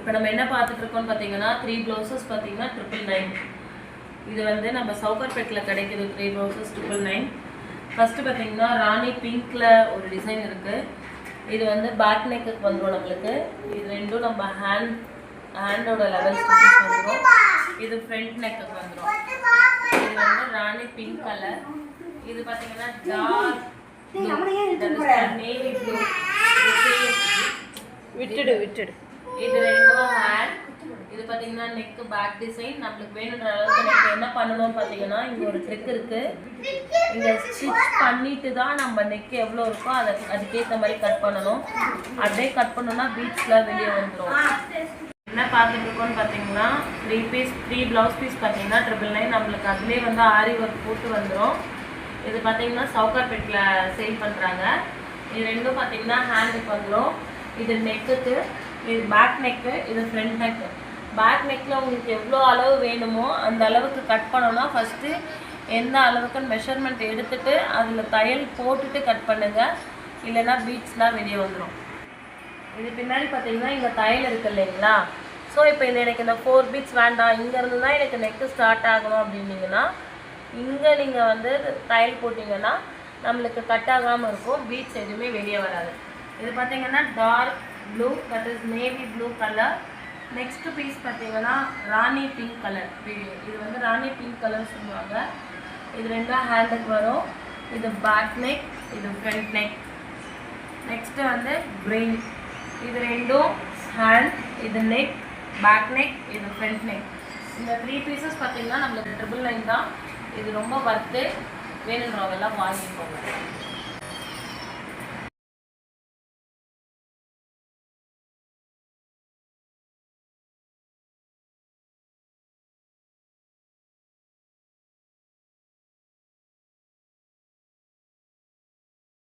இப்போ நம்ம என்ன பார்த்துட்டு இருக்கோம்னு பார்த்தீங்கன்னா 3 blouses பார்த்தீங்கன்னா 999. இது வந்து நம்ம சவுகார்பேட்டில் கிடைக்குது 3 blouses 999. ஃபர்ஸ்ட் பார்த்தீங்கன்னா ராணி பிங்க்ல ஒரு டிசைன் இருக்கு. இது வந்து பேக் நெக்குக்கு வந்துடும் நம்மளுக்கு. இது ரெண்டும் நம்ம ஹேண்டோட லெவல் ஸ்டிச்சஸ் வந்துடும். இது ஃப்ரண்ட் நெக்குக்கு வந்துடும். இது வந்து ராணி பிங்க் கலர். இது பார்த்தீங்கன்னா டார்க் நேவி ப்ளூ. விட்டுடு இது ரெண்டும் ஹேண்ட். இது பார்த்தீங்கன்னா நெக் பேக் டிசைன். நம்மளுக்கு வேணுன்ற அளவுக்கு நம்ம என்ன பண்ணணும்னு பார்த்தீங்கன்னா இங்கே ஒரு ட்ரிக் இருக்கு. இங்கே ஸ்டிச் பண்ணிட்டு தான் நம்ம நெக் எவ்வளோ இருக்கோ அதுக்கேற்ற மாதிரி கட் பண்ணணும். அப்படியே கட் பண்ணோம்னா பீட்ஸ்லாம் வெளியே வந்துடும். என்ன பார்த்துட்டு இருக்கோம்னு பார்த்தீங்கன்னா 3 ப்ளவுஸ் பீஸ் பார்த்தீங்கன்னா 999. நம்மளுக்கு அதுலேயே வந்து ஆரி ஒர்க் போட்டு வந்துடும். இது பார்த்தீங்கன்னா சவுகார்பேட்டில் சேல் பண்ணுறாங்க. இது ரெண்டும் பார்த்தீங்கன்னா ஹேண்டுக்கு வந்துடும். இது நெக்குக்கு, இது பேக் நெக்கு, இது ஃப்ரண்ட் நெக்கு. பேக் நெக்கில் உங்களுக்கு எவ்வளோ அளவு வேணுமோ அந்த அளவுக்கு கட் பண்ணோன்னா ஃபஸ்ட்டு எந்த அளவுக்குன்னு மெஷர்மெண்ட் எடுத்துகிட்டு அதில் தையல் போட்டுட்டு கட் பண்ணுங்கள். இல்லைன்னா பீட்ஸ்லாம் வெளியே வந்துடும். இது பின்னாடி பார்த்தீங்கன்னா இங்கே தையல் இருக்குது இல்லைங்களா? ஸோ இப்போ எனக்கு இந்த 4 பீட்ஸ் வேண்டாம், இங்கேருந்து தான் எனக்கு நெக்கு ஸ்டார்ட் ஆகணும் அப்படின்னீங்கன்னா இங்கே நீங்கள் வந்து தையல் போட்டிங்கன்னா நம்மளுக்கு கட் ஆகாமல் இருக்கும். பீட்ஸ் எதுவுமே வெளியே வராது. இது பார்த்தீங்கன்னா dark blue, that is navy blue colour. Next piece பார்த்தீங்கன்னா ராணி பிங்க் கலர். இது வந்து ராணி பிங்க் கலர் சொல்லுவாங்க. இது ரெண்டும் ஹேண்டுக்கு வரும். இது பேக் நெக், இது ஃப்ரண்ட் நெக். நெக்ஸ்ட்டு வந்து கிரீன். இது ரெண்டும் ஹேண்ட், இது நெக், பேக் நெக், இது ஃப்ரண்ட் நெக். இந்த 3 பீசஸ் பார்த்தீங்கன்னா நம்மளுக்கு 999 தான். இது ரொம்ப வர்த்து. வேணுன்றவங்க எல்லாம் வாங்கிக்கோங்க.